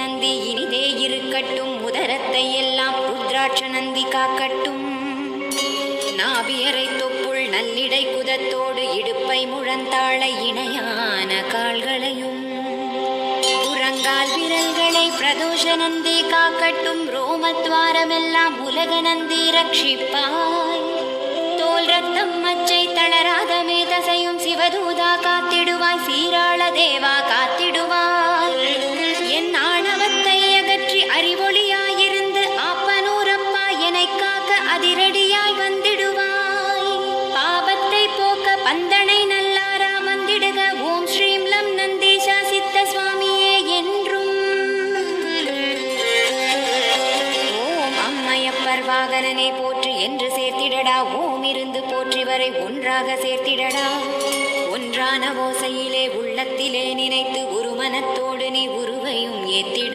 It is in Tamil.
நந்தி இனிதே இருக்கட்டும், உதரத்தை எல்லாம் ருத்ராட்ச நந்தி காக்கட்டும். நாபியரை தொப்புள் நல்லிடை குதத்தோடு இடுப்பை முழந்தாளை இணையான கால்களையும் புறங்கால் விரல்களை பிரதோஷ நந்தி காக்கட்டும். ரோமத்வாரமெல்லாம் உலக நந்தி ரட்சிப்பாய். தோல் ரத்தம் மச்சை தளராத மேதசையும் சிவதூதா காத்திடுவாய். சீராள தேவா காத்திடுவாய். என் ஆணவத்தை அகற்றி அறிவொளியாயிருந்து ஆப்பனூரப்பா என்னை காக்க அதிரடியாய் வந்திடுவாய். பாபத்தை போக்க பந்தனை நல்லாரா வந்திடுக. ஓம் ஸ்ரீம் லம் நந்தீஷா சித்த சுவாமியே என்றும். ஓம் அம்மையப்பர் வாகனனே போற்றி என்று சேர்த்திடடா. ஓம் இருந்து போற்றி வரை ஒன்றாக சேர்த்திடடா. ஒன்றான ஓசையிலே உள்ளத்திலே நினைத்து ஒரு மனத்தோடு நீ உருவையும் ஏத்திடு.